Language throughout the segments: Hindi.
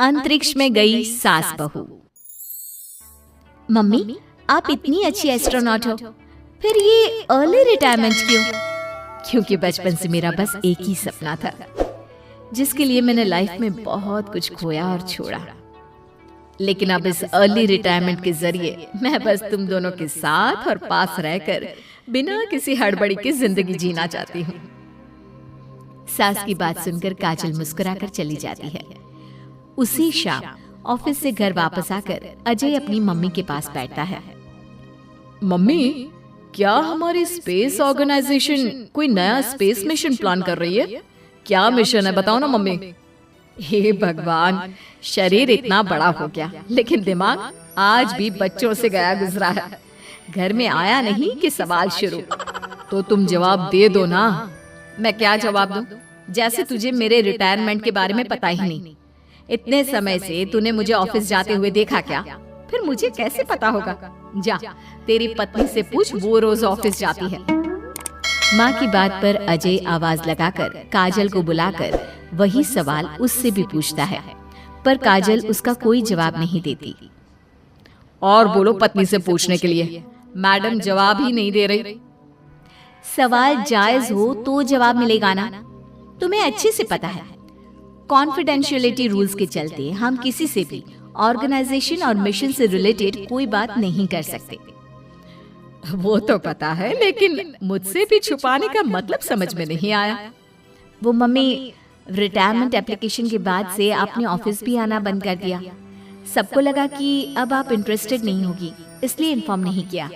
अंतरिक्ष में गई सास बहू। मम्मी, आप इतनी अच्छी एस्ट्रोनॉट हो, फिर ये अर्ली रिटायरमेंट क्यों? क्योंकि बचपन से मेरा बस एक ही सपना था, जिसके लिए मैंने लाइफ में बहुत कुछ खोया और छोड़ा। लेकिन अब इस अर्ली रिटायरमेंट के जरिए मैं बस तुम दोनों के साथ और पास रहकर बिना किसी हड़बड़ी की जिंदगी जीना चाहती हूँ। सास की बात सुनकर काजल मुस्कुराकर चली जाती है। उसी शाम ऑफिस से घर वापस आकर अजय अपनी मम्मी के पास बैठता है। मम्मी, क्या हमारी स्पेस ऑर्गेनाइजेशन कोई नया स्पेस मिशन प्लान कर रही है? क्या मिशन है, बताओ ना मम्मी। हे भगवान, शरीर इतना बड़ा हो गया लेकिन दिमाग आज भी बच्चों से गया गुजरा है। घर में आया नहीं कि सवाल शुरू। तो तुम जवाब दे दो ना। मैं क्या जवाब दूं? जैसे तुझे मेरे रिटायरमेंट के बारे में पता ही नहीं। इतने समय से तूने मुझे ऑफिस जाते हुए देखा क्या? फिर मुझे कैसे पता होगा? जा, तेरी पत्नी से पूछ, वो रोज ऑफिस जाती है। माँ की बात पर अजय आवाज लगाकर काजल को बुलाकर वही सवाल उससे भी पूछता है, पर काजल उसका कोई जवाब नहीं देती। और बोलो पत्नी से पूछने के लिए। मैडम जवाब ही नहीं दे रही। सवाल जायज हो तो जवाब मिलेगा ना? तुम्हें अच्छे से पता है, कॉन्फिडेंशियलिटी रूल्स के चलते हम किसी से भी ऑर्गेनाइजेशन और मिशन से रिलेटेड कोई बात नहीं कर सकते। वो तो पता है, लेकिन मुझसे भी छुपाने का मतलब समझ में नहीं आया। वो मम्मी, रिटायरमेंट एप्लीकेशन के बाद से आपने ऑफिस भी आना बंद कर दिया। सबको लगा कि अब आप इंटरेस्टेड नहीं होगी, इसलिए इन्फॉर्म नहीं किया।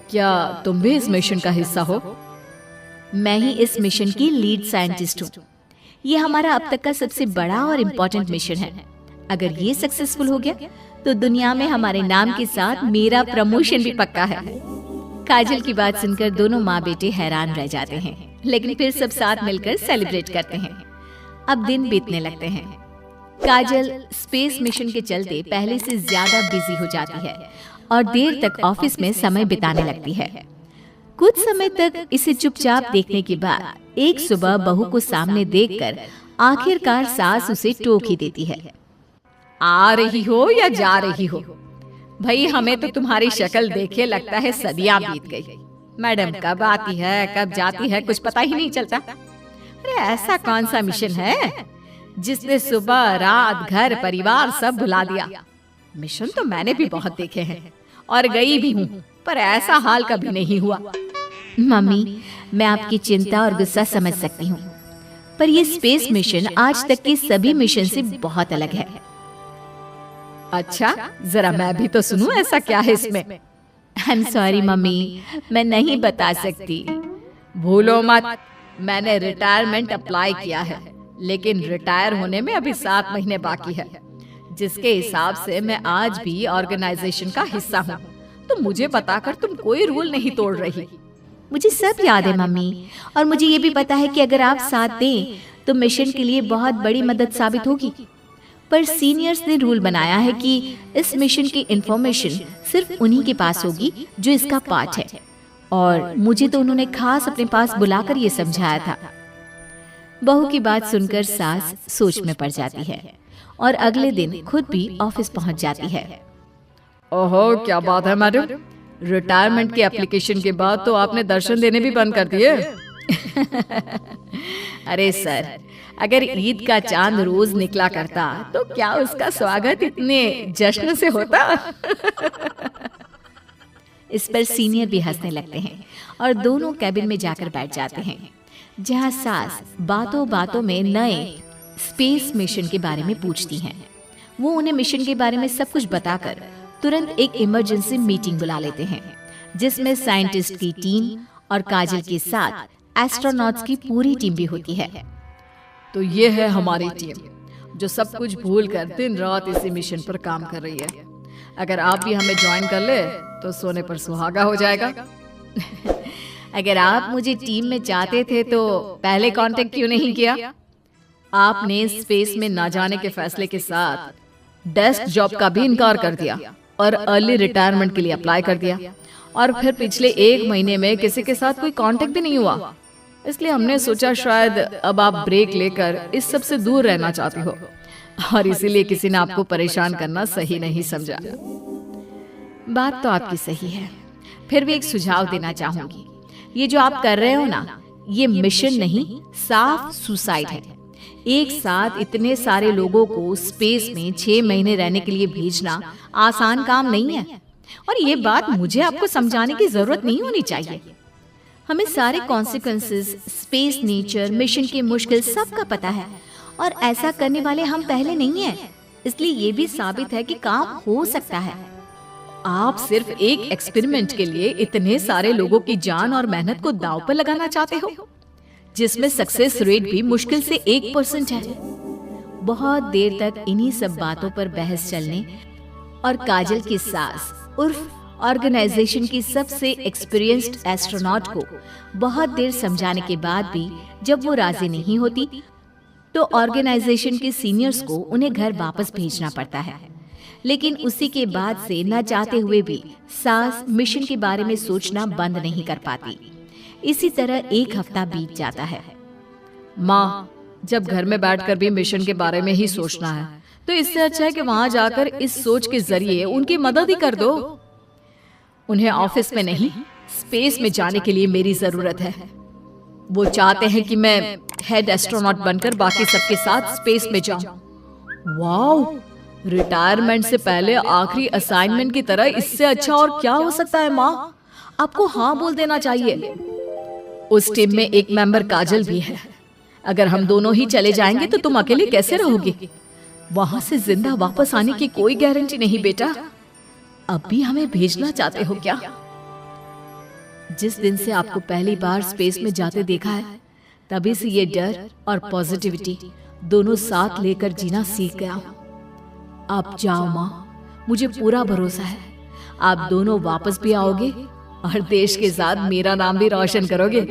क्या तुम भी इस मिशन का हिस्सा हो? मैं ही इस मिशन की लीड साइंटिस्ट हूँ। ये हमारा अब तक का सबसे बड़ा और इम्पोर्टेंट मिशन है। अगर ये सक्सेसफुल हो गया तो दुनिया में हमारे नाम के साथ मेरा प्रमोशन भी पक्का है। काजल की बात सुनकर दोनों माँ बेटे हैरान रह जाते हैं, लेकिन फिर सब साथ मिलकर सेलिब्रेट करते हैं। अब दिन बीतने लगते हैं। काजल स्पेस मिशन के चलते पहले से ज्यादा बिजी हो जाती है और देर तक ऑफिस में समय बिताने लगती है। कुछ समय तक इसे चुपचाप देखने के बाद एक सुबह बहू को सामने देखकर आखिरकार सास उसे टोक ही देती है। आ रही हो या जा रही हो? भाई, हमें तो तुम्हारी शक्ल देखे लगता है सदियां बीत गई। मैडम कब आती है कब जाती है कुछ पता ही नहीं चलता। अरे ऐसा कौन सा मिशन है जिसने सुबह रात घर परिवार सब भुला दिया? मिशन तो मैंने भी बहुत देखे हैं और गई भी हूँ, पर ऐसा हाल कभी नहीं हुआ। मम्मी, मैं आपकी चिंता और गुस्सा समझ सकती हूँ, पर ये स्पेस मिशन आज तक के सभी मिशन से बहुत अलग है। अच्छा, जरा मैं भी तो सुनूं, ऐसा क्या है इसमें? आई एम सॉरी मम्मी, मैं नहीं बता सकती। भूलो मत, मैंने रिटायरमेंट अप्लाई किया है, लेकिन रिटायर होने में अभी 7 महीने बाकी है, जिसके हिसाब से मैं आज भी ऑर्गेनाइजेशन का हिस्सा हूँ। तो मुझे बताकर तुम कोई रूल नहीं तोड़ रही। मुझे सब याद है मम्मी, और मुझे ये भी पता है कि अगर आप साथ दें तो मिशन के लिए बहुत बड़ी मदद साबित होगी। पर सीनियर्स ने रूल बनाया है कि इस मिशन की इंफॉर्मेशन सिर्फ उन्हीं के पास होगी जो इसका पार्ट है, और मुझे तो उन्होंने खास अपने पास बुलाकर ये समझाया था। बहू की बात सुनकर सास सोच में पड़ जाती है और अगले दिन खुद भी ऑफिस पहुंच जाती है। ओहो, क्या बात है मैडम, रिटायरमेंट के एप्लीकेशन के बाद तो आपने दर्शन देने भी बंद कर दिए। अरे सर, अगर ईद का चांद रोज निकला करता तो क्या उसका स्वागत इतने जश्न से होता? इस पर सीनियर भी हंसने लगते हैं और दोनों कैबिन में जाकर बैठ जाते हैं, जहां सास बातों बातों में नए स्पेस मिशन के बारे में पूछती हैं। वो उन्हें मिशन के बारे में सब कुछ बताकर तुरंत एक इमरजेंसी मीटिंग बुला लेते हैं, जिसमें साइंटिस्ट की टीम और काजल के साथ एस्ट्रोनॉट्स की पूरी टीम भी होती है। तो ये है हमारी टीम, जो सब कुछ भूल कर दिन रात इसी मिशन पर काम कर रही है। अगर आप भी हमें ज्वाइन कर ले तो सोने पर सुहागा हो जाएगा। अगर आप मुझे टीम में चाहते थे तो पहले कांटेक्ट क्यों नहीं किया? आपने स्पेस में ना जाने के फैसले के साथ डेस्क जॉब का भी इनकार कर दिया और अर्ली रिटायरमेंट के लिए अप्लाई कर दिया, और फिर पिछले 1 महीने में किसी के साथ कोई कांटेक्ट भी नहीं हुआ। इसलिए हमने सोचा शायद अब आप ब्रेक लेकर इस सब से दूर रहना चाहती हो। और इसीलिए किसी ने आपको परेशान करना सही नहीं समझा। बात तो आपकी सही है, फिर भी एक सुझाव देना चाहूंगी। ये जो आप कर रहे हो ना, ये मिशन नहीं, साफ सुसाइड है। एक साथ इतने सारे लोगों को स्पेस में 6 महीने रहने के लिए भेजना आसान काम नहीं है। और ये बात मुझे आपको समझाने की जरूरत नहीं होनी चाहिए। हमें सारे कॉन्सिक्वेंसेस, स्पेस, नेचर, मिशन की मुश्किल सबका पता है, और ऐसा करने वाले हम पहले नहीं हैं। इसलिए ये भी साबित है कि काम हो सकता है। आप सिर्फ एक एक्सपेरिमेंट के लिए इतने सारे लोगों की जान और मेहनत को दांव पर लगाना चाहते हो, जिसमें सक्सेस रेट भी मुश्किल से 1% है। बहुत देर तक इन्हीं सब बातों पर बहस चलने और काजल की सास उर्फ ऑर्गेनाइजेशन की सबसे एक्सपीरियंस्ड एस्ट्रोनॉट को बहुत देर समझाने के बाद भी जब वो राजी नहीं होती, तो ऑर्गेनाइजेशन के सीनियर्स को उन्हें घर वापस भेजना पड़ता है। लेकिन उसी के बाद से न चाहते हुए भी सास मिशन के बारे में सोचना बंद नहीं कर पाती। इसी तरह 1 हफ्ता बीत जाता है। माँ, जब घर में बैठकर भी मिशन के बारे में ही सोचना है, तो इससे अच्छा है कि वहाँ जाकर इस सोच के जरिए उनकी मदद ही कर दो। उन्हें ऑफिस में नहीं, स्पेस में जाने के लिए मेरी जरूरत है। वो चाहते हैं कि मैं हेड एस्ट्रोनॉट बनकर बाकी सबके साथ स्पेस में जाऊं। वाओ, रिटायरमेंट से पहले आखिरी असाइनमेंट की तरह इससे अच्छा और क्या हो सकता है। माँ, आपको हाँ बोल देना चाहिए। उस टीम में एक मेंबर काजल भी है। अगर हम दोनों ही चले जाएंगे तो तुम अकेले कैसे रहोगी? वहां से जिंदा वापस आने की कोई गारंटी नहीं बेटा। अब भी हमें भेजना चाहते हो क्या? जिस दिन से आपको पहली बार स्पेस में जाते देखा है, तभी से ये डर और पॉजिटिविटी दोनों साथ लेकर जीना सीख गया हूं। आप जाओ माँ, मुझे पूरा भरोसा है आप दोनों वापस भी आओगे और देश के साथ मेरा नाम भी रोशन करोगे।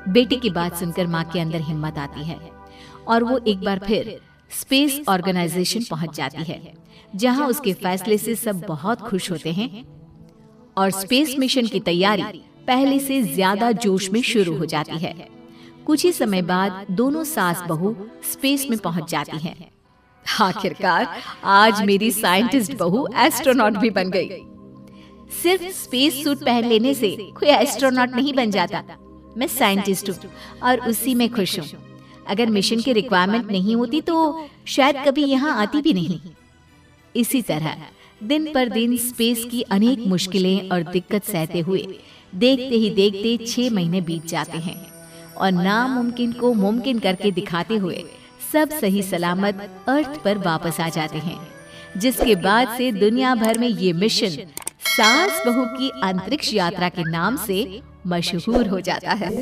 बेटी की बात सुनकर माँ के अंदर हिम्मत आती है और वो एक बार फिर स्पेस ऑर्गेनाइजेशन पहुंच जाती है, जहां उसके फैसले से सब बहुत खुश होते हैं और स्पेस मिशन की तैयारी पहले से ज्यादा जोश में शुरू हो जाती है। कुछ ही समय बाद दोनों सास बहू स्पेस में पहुंच जाती हैं। आखिरकार आज मेरी साइंटिस्ट बहू एस्ट्रोनॉट भी बन गई। सिर्फ स्पेस सूट पहन लेने से कोई एस्ट्रोनॉट नहीं बन जाता। मैं साइंटिस्ट हूँ और उसी में खुश हूँ। अगर मिशन की रिक्वायरमेंट नहीं होती तो शायद कभी यहाँ आती भी नहीं। इसी तरह दिन पर दिन स्पेस की अनेक मुश्किलें और दिक्कत सहते हुए देखते ही देखते 6 महीने बीत जाते हैं और नामुमकिन को मुमकिन करके दिखाते हुए सब सही सलामत अर्थ पर वापस आ जाते हैं, जिसके बाद से दुनिया भर में ये मिशन सास बहू की अंतरिक्ष यात्रा के नाम से मशहूर हो जाता है।